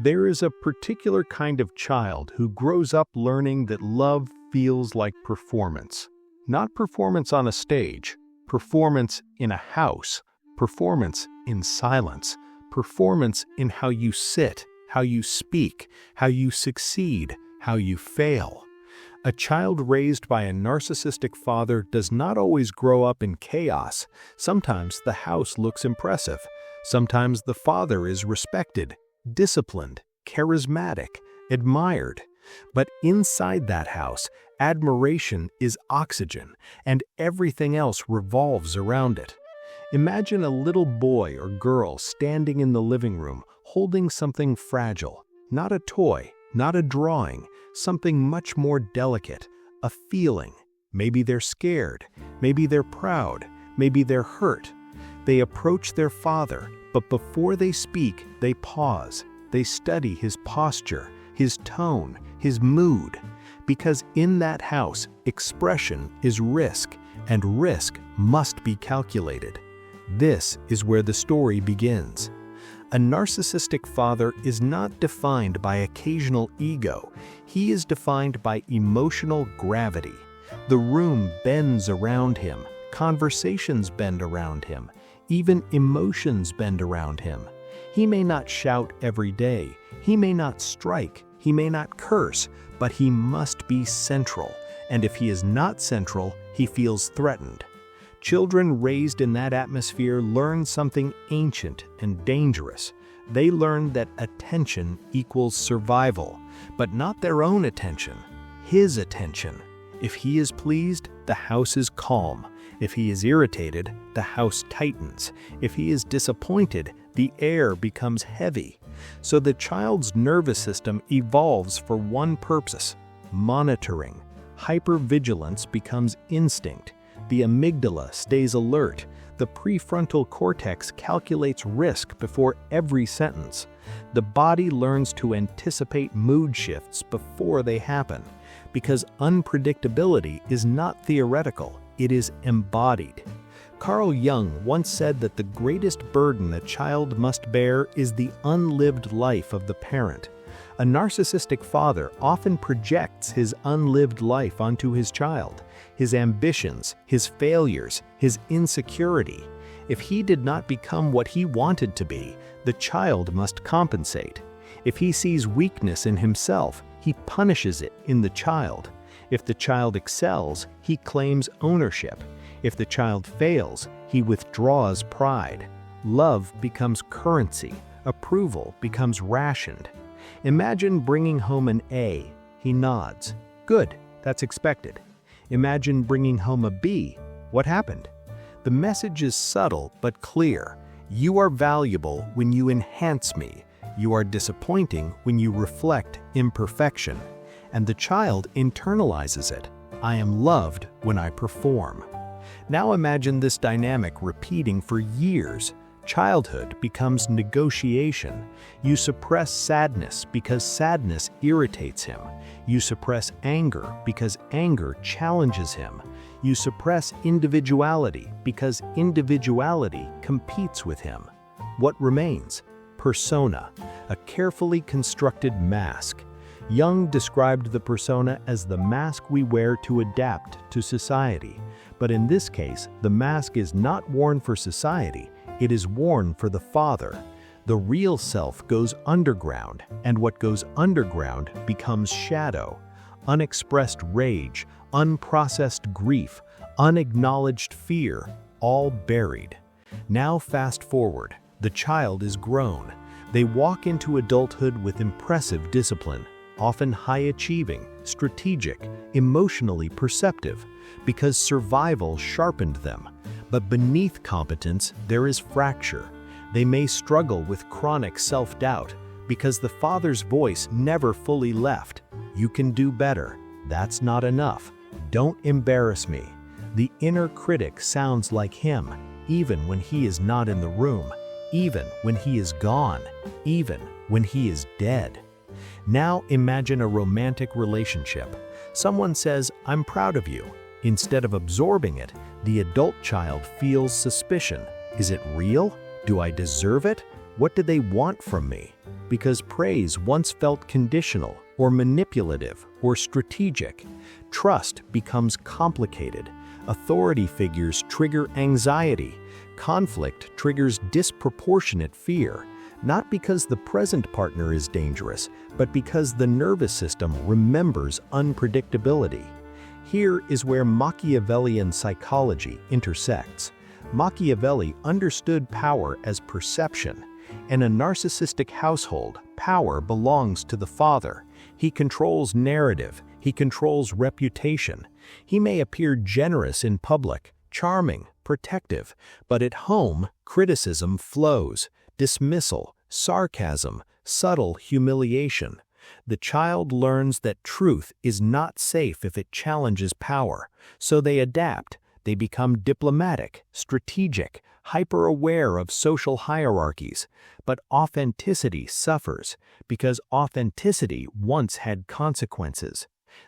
There is a particular kind of child who grows up learning that love feels like performance. Not performance on a stage, performance in a house, performance in silence, performance in how you sit, how you speak, how you succeed, how you fail. A child raised by a narcissistic father does not always grow up in chaos. Sometimes the house looks impressive. Sometimes the father is respected, disciplined, charismatic, admired. But inside that house, admiration is oxygen, and everything else revolves around it. Imagine a little boy or girl standing in the living room, holding something fragile, not a toy, not a drawing, something much more delicate, a feeling. Maybe they're scared, maybe they're proud, maybe they're hurt. They approach their father, but before they speak, they pause. They study his posture, his tone, his mood. Because in that house, expression is risk, and risk must be calculated. This is where the story begins. A narcissistic father is not defined by occasional ego. He is defined by emotional gravity. The room bends around him. Conversations bend around him. Even emotions bend around him. He may not shout every day. He may not strike. He may not curse. But he must be central. And if he is not central, he feels threatened. Children raised in that atmosphere learn something ancient and dangerous. They learn that attention equals survival, but not their own attention, his attention. If he is pleased, the house is calm. If he is irritated, the house tightens. If he is disappointed, the air becomes heavy. So the child's nervous system evolves for one purpose: monitoring. Hypervigilance becomes instinct. The amygdala stays alert. The prefrontal cortex calculates risk before every sentence. The body learns to anticipate mood shifts before they happen, because unpredictability is not theoretical, it is embodied. Carl Jung once said that the greatest burden a child must bear is the unlived life of the parent. A narcissistic father often projects his unlived life onto his child, his ambitions, his failures, his insecurity. If he did not become what he wanted to be, the child must compensate. If he sees weakness in himself, he punishes it in the child. If the child excels, he claims ownership. If the child fails, he withdraws pride. Love becomes currency. Approval becomes rationed. Imagine bringing home an A. He nods. Good, that's expected. Imagine bringing home a B. What happened? The message is subtle but clear. You are valuable when you enhance me. You are disappointing when you reflect imperfection. And the child internalizes it. I am loved when I perform. Now imagine this dynamic repeating for years. Childhood becomes negotiation. You suppress sadness because sadness irritates him. You suppress anger because anger challenges him. You suppress individuality because individuality competes with him. What remains? Persona, a carefully constructed mask. Jung described the persona as the mask we wear to adapt to society. But in this case, the mask is not worn for society. It is worn for the father. The real self goes underground, and what goes underground becomes shadow. Unexpressed rage, unprocessed grief, unacknowledged fear, all buried. Now fast forward. The child is grown. They walk into adulthood with impressive discipline, often high-achieving, strategic, emotionally perceptive, because survival sharpened them. But beneath competence, there is fracture. They may struggle with chronic self-doubt because the father's voice never fully left. You can do better. That's not enough. Don't embarrass me. The inner critic sounds like him, even when he is not in the room, even when he is gone, even when he is dead. Now imagine a romantic relationship. Someone says, "I'm proud of you." Instead of absorbing it, the adult child feels suspicion. Is it real? Do I deserve it? What do they want from me? because praise once felt conditional or manipulative or strategic. Trust becomes complicated. Authority figures trigger anxiety. Conflict triggers disproportionate fear, not because the present partner is dangerous, but because the nervous system remembers unpredictability. Here is where Machiavellian psychology intersects. Machiavelli understood power as perception. In a narcissistic household, power belongs to the father. He controls narrative. He controls reputation. He may appear generous in public, charming, protective, but at home, criticism flows, dismissal, sarcasm, subtle humiliation. The child learns that truth is not safe if it challenges power, so they adapt. They become diplomatic, strategic, hyper-aware of social hierarchies. But authenticity suffers because authenticity once had consequences.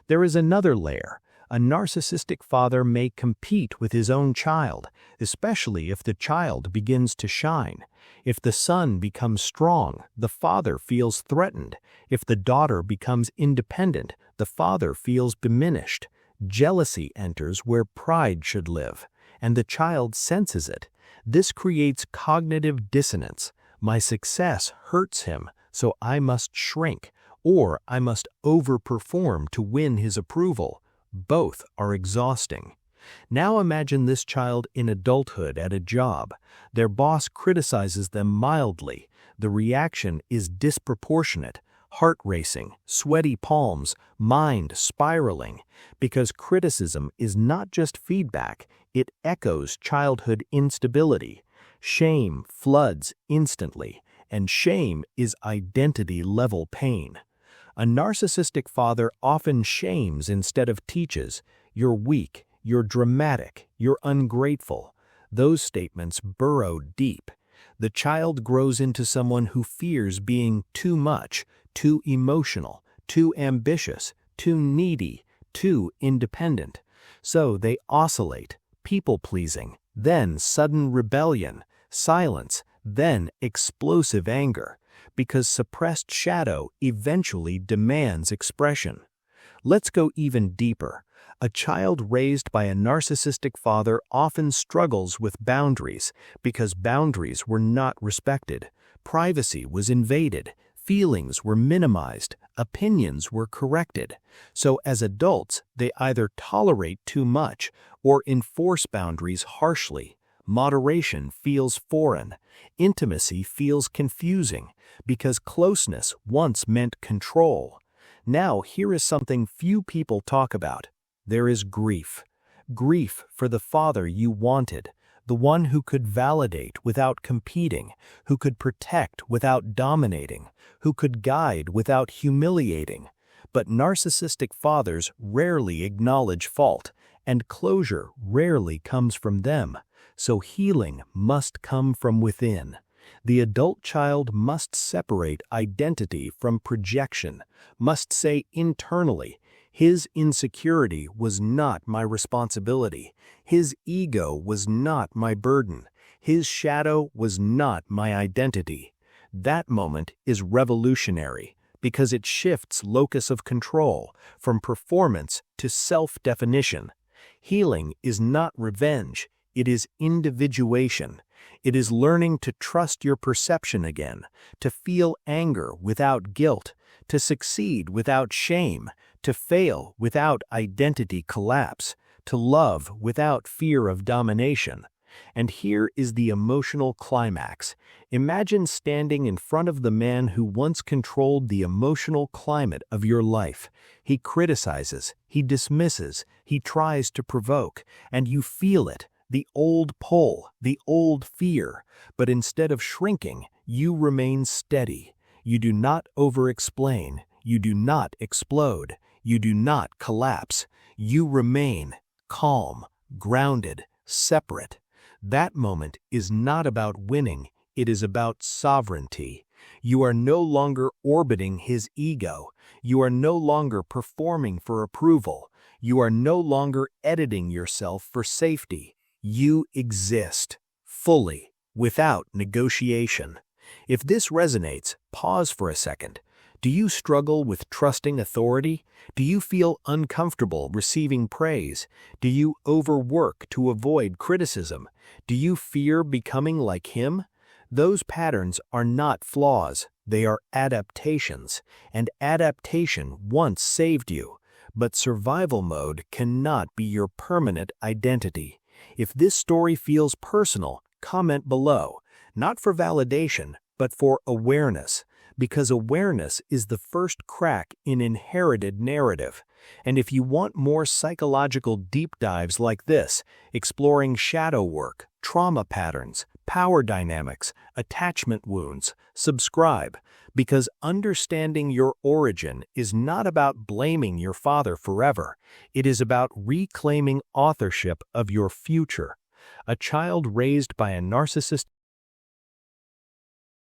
There is another layer. A narcissistic father may compete with his own child, especially if the child begins to shine. If the son becomes strong, the father feels threatened. If the daughter becomes independent, the father feels diminished. Jealousy enters where pride should live, and the child senses it. This creates cognitive dissonance. My success hurts him, so I must shrink, or I must overperform to win his approval. Both are exhausting. Now imagine this child in adulthood at a job. Their boss criticizes them mildly. The reaction is disproportionate. Heart racing, sweaty palms, mind spiraling, because criticism is not just feedback, it echoes childhood instability. Shame floods instantly, and shame is identity-level pain. A narcissistic father often shames instead of teaches. You're weak, you're dramatic, you're ungrateful. Those statements burrow deep. The child grows into someone who fears being too much, too emotional, too ambitious, too needy, too independent. So they oscillate, people-pleasing, then sudden rebellion, silence, then explosive anger, because suppressed shadow eventually demands expression. Let's go even deeper. A child raised by a narcissistic father often struggles with boundaries because boundaries were not respected. Privacy was invaded. Feelings were minimized, opinions were corrected. So as adults, they either tolerate too much or enforce boundaries harshly. Moderation feels foreign. Intimacy feels confusing because closeness once meant control. Now here is something few people talk about. There is grief. Grief for the father you wanted. The one who could validate without competing, who could protect without dominating, who could guide without humiliating. But narcissistic fathers rarely acknowledge fault, and closure rarely comes from them. So healing must come from within. The adult child must separate identity from projection, must say internally, his insecurity was not my responsibility. His ego was not my burden. His shadow was not my identity. That moment is revolutionary because it shifts locus of control from performance to self-definition. Healing is not revenge. It is individuation. It is learning to trust your perception again, to feel anger without guilt, to succeed without shame, to fail without identity collapse, to love without fear of domination. And here is the emotional climax. Imagine standing in front of the man who once controlled the emotional climate of your life. He criticizes, he dismisses, he tries to provoke, and you feel it, the old pull, the old fear. But instead of shrinking, you remain steady. You do not over-explain. You do not explode. You do not collapse. You remain calm, grounded, separate. That moment is not about winning, it is about sovereignty. You are no longer orbiting his ego. You are no longer performing for approval. You are no longer editing yourself for safety. You exist, fully, without negotiation. If this resonates, pause for a second. Do you struggle with trusting authority? Do you feel uncomfortable receiving praise? Do you overwork to avoid criticism? Do you fear becoming like him? Those patterns are not flaws, they are adaptations, and adaptation once saved you. But survival mode cannot be your permanent identity. If this story feels personal, comment below, not for validation, but for awareness, because awareness is the first crack in inherited narrative. And if you want more psychological deep dives like this, exploring shadow work, trauma patterns, power dynamics, attachment wounds, subscribe, because understanding your origin is not about blaming your father forever. It is about reclaiming authorship of your future. A child raised by a narcissist